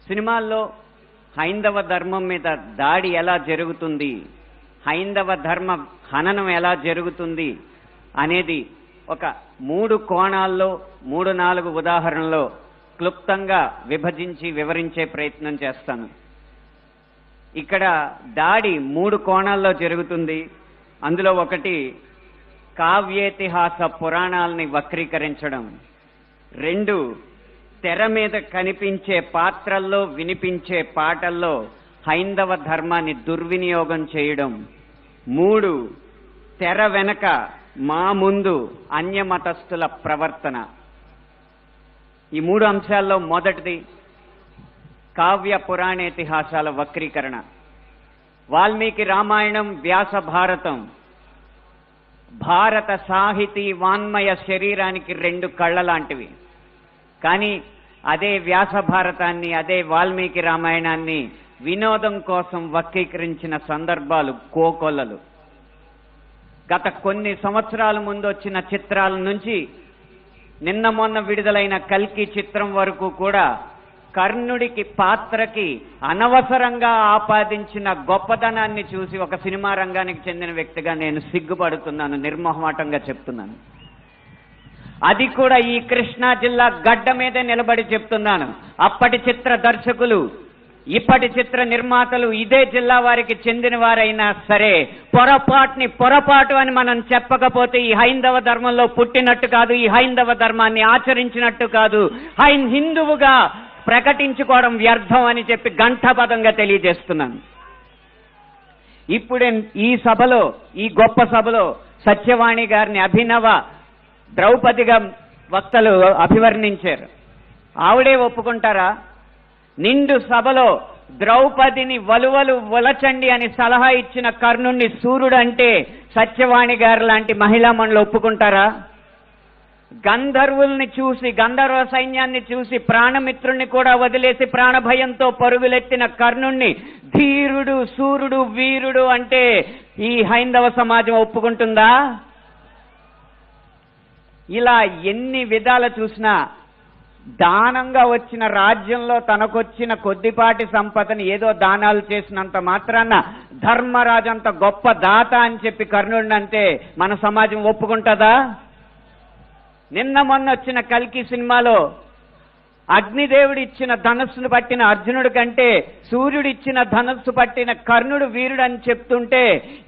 సినిమాల్లో హైందవ ధర్మం మీద దాడి ఎలా జరుగుతుంది, హైందవ ధర్మ హననం ఎలా జరుగుతుంది అనేది ఒక 3 కోణాల్లో 3-4 ఉదాహరణలో క్లుప్తంగా విభజించి వివరించే ప్రయత్నం చేస్తాను. ఇక్కడ దాడి 3 కోణాల్లో జరుగుతుంది. అందులో ఒకటి కావ్యేతిహాస పురాణాలని వక్రీకరించడం, 2 తెర మీద కనిపించే పాత్రల్లో వినిపించే పాటల్లో హైందవ ధర్మాన్ని దుర్వినియోగం చేయడం, 3 తెర వెనక మా ముందు అన్యమతస్థుల ప్రవర్తన. ఈ 3 అంశాల్లో మొదటిది కావ్య పురాణేతిహాసాల వక్రీకరణ. వాల్మీకి రామాయణం, వ్యాస భారతం భారత సాహితీ వాన్మయ శరీరానికి 2 కళ్ళ లాంటివి. కానీ అదే వ్యాస భారతాన్ని, అదే వాల్మీకి రామాయణాన్ని వినోదం కోసం వక్రీకరించిన సందర్భాలు కోకొల్లలు. గత కొన్ని సంవత్సరాల ముందు వచ్చిన చిత్రాల నుంచి నిన్న మొన్న విడుదలైన కల్కి చిత్రం వరకు కూడా కర్ణుడికి పాత్రకి అనవసరంగా ఆపాదించిన గొప్పదనాన్ని చూసి ఒక సినిమా రంగానికి చెందిన వ్యక్తిగా నేను సిగ్గుపడుతున్నాను, నిర్మోహమాటంగా చెప్తున్నాను. అది కూడా ఈ కృష్ణా జిల్లా గడ్డ మీదే నిలబడి చెప్తున్నాను. అప్పటి చిత్ర దర్శకులు, ఇప్పటి చిత్ర నిర్మాతలు ఇదే జిల్లా వారికి చెందిన వారైనా సరే పొరపాటు అని మనం చెప్పకపోతే ఈ హైందవ ధర్మంలో పుట్టినట్టు కాదు, ఈ హైందవ ధర్మాన్ని ఆచరించినట్టు కాదు, హిందువుగా ప్రకటించుకోవడం వ్యర్థం అని చెప్పి ఘంటాపథంగా తెలియజేస్తున్నాను. ఇప్పుడే ఈ సభలో, ఈ గొప్ప సభలో సత్యవాణి గారిని అభినవ ద్రౌపదిగా వక్తలు అభివర్ణించారు. ఆవిడే ఒప్పుకుంటారా? నిండు సభలో ద్రౌపదిని వలువలు వలచండి అని సలహా ఇచ్చిన కర్ణుణ్ణి సూర్యుడు అంటే సత్యవాణి గారు లాంటి మహిళా మండలి ఒప్పుకుంటారా? గంధర్వుల్ని చూసి, గంధర్వ సైన్యాన్ని చూసి ప్రాణమిత్రుల్ని కూడా వదిలేసి ప్రాణభయంతో పరుగులెత్తిన కర్ణుణ్ణి ధీరుడు, సూర్యుడు, వీరుడు అంటే ఈ హైందవ సమాజం ఒప్పుకుంటుందా? ఇలా ఎన్ని విధాలు చూసినా దానంగా వచ్చిన రాజ్యంలో తనకొచ్చిన కొద్దిపాటి సంపదని ఏదో దానాలు చేసినంత మాత్రాన ధర్మరాజు అంత గొప్ప దాత అని చెప్పి కర్ణుడిని అంటే మన సమాజం ఒప్పుకుంటుందా? నిన్న మొన్న వచ్చిన కల్కి సినిమాలో అగ్నిదేవుడు ఇచ్చిన ధనస్సును పట్టిన అర్జునుడి కంటే సూర్యుడు ఇచ్చిన ధనస్సు పట్టిన కర్ణుడు వీరుడు అని చెప్తుంటే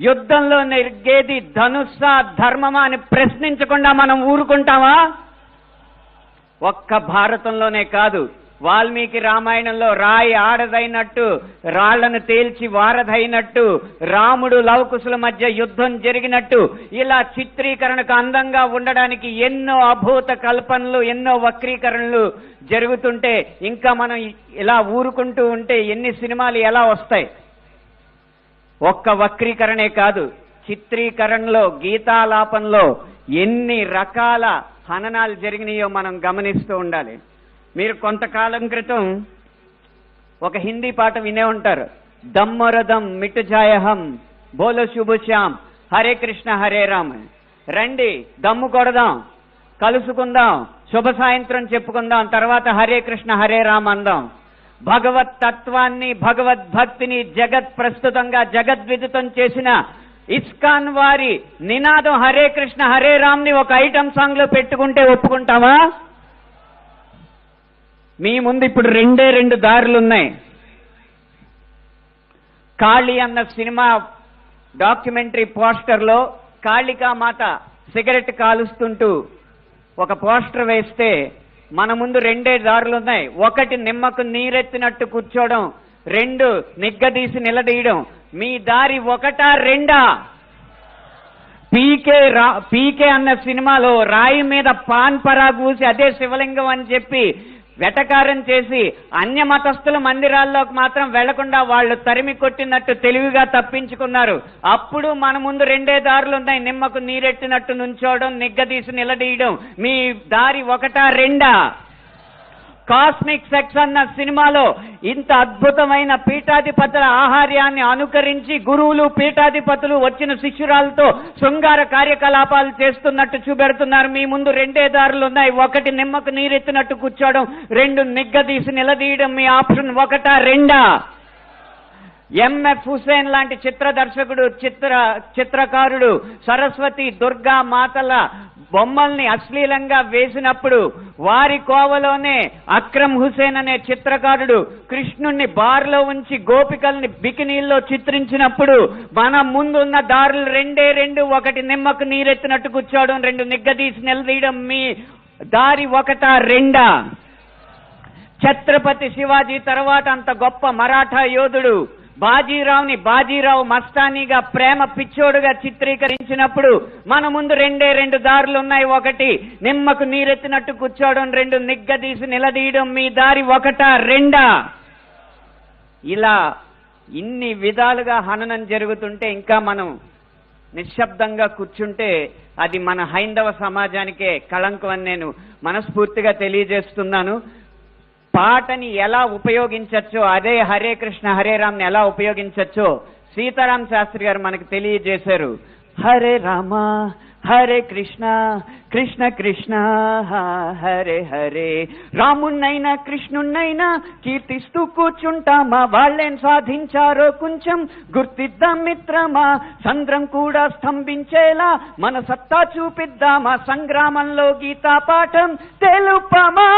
యుద్ధంలో నెగ్గేది ధనుస్సా ధర్మమా అని ప్రశ్నించకుండా మనం ఊరుకుంటామా? ఒక్క భారతంలోనే కాదు, వాల్మీకి రామాయణంలో రాయి ఆడదైనట్టు, రాళ్లను తేల్చి వారధైనట్టు, రాముడు లవకుశుల మధ్య యుద్ధం జరిగినట్టు, ఇలా చిత్రీకరణకు అందంగా ఉండడానికి ఎన్నో అభూత కల్పనలు, ఎన్నో వక్రీకరణలు జరుగుతుంటే ఇంకా మనం ఇలా ఊరుకుంటూ ఉంటే ఎన్ని సినిమాలు ఎలా వస్తాయి? ఒక్క వక్రీకరణే కాదు, చిత్రీకరణలో, గీతాలాపనలో ఎన్ని రకాల హననాలు జరిగినాయో మనం గమనిస్తూ ఉండాలి. మీరు కొంతకాలం క్రితం ఒక హిందీ పాట వినే ఉంటారు, దమ్మరదం మిటుజాయహం బోలో శుభశ్యాం హరే కృష్ణ హరే రామ్. రండి దమ్ము కొడదాం, కలుసుకుందాం, శుభ సాయంత్రం చెప్పుకుందాం, తర్వాత హరే కృష్ణ హరే రామ్ అందాం. భగవత్ తత్వాన్ని, భగవద్భక్తిని జగత్ ప్రస్తుతంగా జగద్విదితం చేసిన ఇస్కాన్ వారి నినాదం హరే కృష్ణ హరే రామ్ ని ఒక ఐటమ్ సాంగ్ లో పెట్టుకుంటే ఒప్పుకుంటావా? మీ ముందు ఇప్పుడు 2 దారులు ఉన్నాయి. కాళీ అన్న సినిమా డాక్యుమెంటరీ పోస్టర్లో కాళికామాత సిగరెట్ కాలుస్తుంటూ ఒక పోస్టర్ వేస్తే మన ముందు 2 దారులు ఉన్నాయి. ఒకటి నిమ్మకు నీరెత్తినట్టు కూర్చోవడం, 2 నిగ్గదీసి నిలదీయడం. మీ దారి 1, 2? పీకే అన్న సినిమాలో రాయి మీద పాన్ పరాగు పూసి అదే శివలింగం అని చెప్పి వెటకారం చేసి అన్య మతస్థుల మందిరాల్లోకి మాత్రం వెళ్లకుండా వాళ్ళు తరిమి కొట్టినట్టు తెలివిగా తప్పించుకున్నారు. అప్పుడు మన ముందు 2 దారులు ఉన్నాయి, నిమ్మకు నీరెట్టినట్టు నుంచోవడం, నిగ్గదీసి నిలదీయడం. మీ దారి 1, 2? కాస్మిక్ సెక్స్ అన్న సినిమాలో ఇంత అద్భుతమైన పీఠాధిపతుల ఆహార్యాన్ని అనుకరించి గురువులు పీఠాధిపతులు వచ్చిన శిష్యురాలతో శృంగార కార్యకలాపాలు చేస్తున్నట్టు చూపెడుతున్నారు. మీ ముందు 2 దారులు ఉన్నాయి. 1 నిమ్మకు నీరెత్తినట్టు కూర్చోవడం, 2 నిగ్గదీసి నిలదీయడం. మీ ఆప్షన్ 1, 2. ఎంఎఫ్ హుసేన్ లాంటి చిత్ర దర్శకుడు, చిత్రకారుడు సరస్వతి దుర్గా మాతల బొమ్మల్ని అశ్లీలంగా వేసినప్పుడు వారి కోవలోనే అక్రమ్ హుసేన్ అనే చిత్రకారుడు కృష్ణుణ్ణి బార్లో ఉంచి గోపికల్ని బికినీల్లో చిత్రించినప్పుడు మన ముందున్న దారులు 2, 1 నిమ్మకు నీరెత్తినట్టు కూర్చోవడం, 2 నిగ్గదీసి నిలదీయడం. మీ దారి 1, 2. ఛత్రపతి శివాజీ తర్వాత అంత గొప్ప మరాఠా యోధుడు బాజీరావుని బాజీరావు మస్తానీగా ప్రేమ పిచ్చోడుగా చిత్రీకరించినప్పుడు మన ముందు 2 దారులు ఉన్నాయి. 1 నిమ్మకు నీరెత్తినట్టు కూర్చోవడం, 2 నిగ్గదీసి నిలదీయడం. మీ దారి 1, 2. ఇలా ఇన్ని విధాలుగా హననం జరుగుతుంటే ఇంకా మనం నిశ్శబ్దంగా కూర్చుంటే అది మన హైందవ సమాజానికే కళంకం అని నేను మనస్ఫూర్తిగా తెలియజేస్తున్నాను. పాటని ఎలా ఉపయోగించచ్చో, అదే హరే కృష్ణ హరే రామ్ని ఎలా ఉపయోగించచ్చో సీతారాం శాస్త్రి గారు మనకు తెలియజేశారు. హరే రామ హరే కృష్ణ కృష్ణ కృష్ణ హరే హరే. రామున్నైనా కృష్ణున్నైనా కీర్తిస్తూ కూర్చుంటామా, వాళ్ళేం సాధించారో కొంచెం గుర్తిద్దాం మిత్రమా. సంద్రం కూడా స్తంభించేలా మన సత్తా చూపిద్దామా, సంగ్రామంలో గీతా పాఠం తెలుపమా.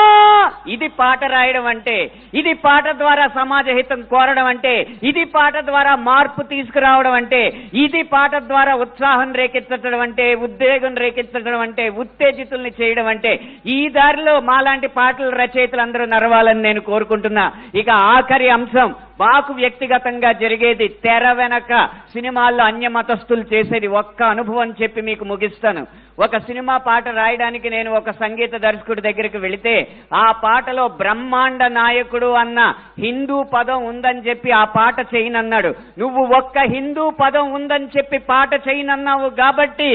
ఇది పాట రాయడం అంటే, ఇది పాట ద్వారా సమాజ హితం కోరడం అంటే, ఇది పాట ద్వారా మార్పు తీసుకురావడం అంటే, ఇది పాట ద్వారా ఉత్సాహం రేకెత్తడం అంటే, ఉద్వేగం రేకెత్తడం అంటే, ఉత్తేజితుల్ని చేయడం అంటే, ఈ దారిలో మాలాంటి పాటల రచయితలు అందరూ నడవాలని నేను కోరుకుంటున్నా. ఇక ఆఖరి అంశం మాకు వ్యక్తిగతంగా జరిగేది, తెర వెనక సినిమాల్లో అన్య మతస్థులు చేసేది ఒక్క అనుభవం చెప్పి మీకు ముగిస్తాను. ఒక సినిమా పాట రాయడానికి నేను ఒక సంగీత దర్శకుడి దగ్గరికి వెళితే ఆ పాటలో బ్రహ్మాండ నాయకుడు అన్న హిందూ పదం ఉందని చెప్పి ఆ పాట చేయనన్నాడు. నువ్వు ఒక్క హిందూ పదం ఉందని చెప్పి పాట చేయనన్నావు కాబట్టి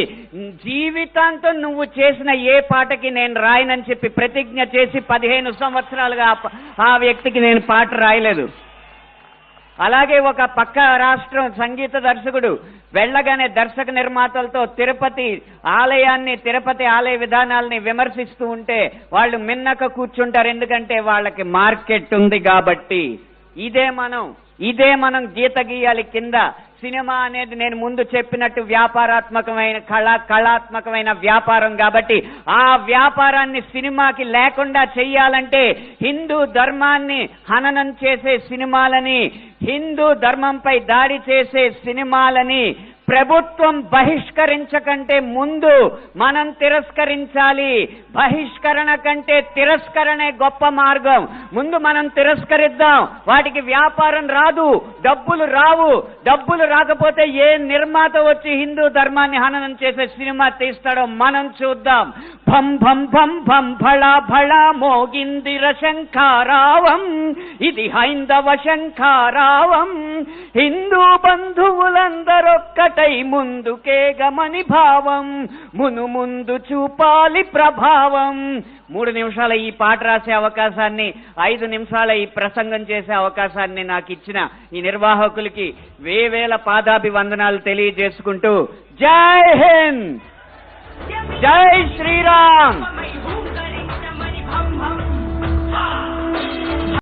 జీవితాంతం నువ్వు చేసిన ఏ పాటకి నేను రాయనని చెప్పి ప్రతిజ్ఞ చేసి 15 సంవత్సరాలుగా ఆ వ్యక్తికి నేను పాట రాయలేదు. అలాగే ఒక పక్క రాష్ట్రం సంగీత దర్శకుడు వెళ్ళగానే దర్శక నిర్మాతలతో తిరుపతి ఆలయ విధానాలని విమర్శిస్తూ ఉంటే వాళ్ళు మిన్నక కూర్చుంటారు, ఎందుకంటే వాళ్ళకి మార్కెట్ ఉంది కాబట్టి. ఇదే మనం గీత గీయాలి కింద. సినిమా అనేది నేను ముందు చెప్పినట్టు వ్యాపారాత్మకమైన కళాత్మకమైన వ్యాపారం కాబట్టి ఆ వ్యాపారాన్ని సినిమాకి లేకుండా చెయ్యాలంటే హిందూ ధర్మాన్ని హననం చేసే సినిమాలని, హిందూ ధర్మంపై దాడి చేసే సినిమాలని ప్రభుత్వం బహిష్కరించకంటే ముందు మనం తిరస్కరించాలి. బహిష్కరణ కంటే తిరస్కరణే గొప్ప మార్గం. ముందు మనం తిరస్కరిద్దాం. వాటికి వ్యాపారం రాదు, డబ్బులు రావు. డబ్బులు రాకపోతే ఏ నిర్మాత వచ్చి హిందూ ధర్మాన్ని హననం చేసే సినిమా తీస్తాడో మనం చూద్దాం. భం భం భం భం భళా భళా మోగిందిర శంఖారావం, ఇది హైందవ శంఖారావం. హిందూ బంధువులందరొక్కటై ముందుకే గమని భావం, ముందు చూపాలి ప్రభావం. 3 నిమిషాల ఈ పాట రాసే అవకాశాన్ని, 5 నిమిషాల ఈ ప్రసంగం చేసే అవకాశాన్ని నాకు ఇచ్చిన ఈ నిర్వాహకులకి వేవేల పాదాభివందనాలు తెలియజేసుకుంటూ జై హింద్, జై శ్రీరామ్.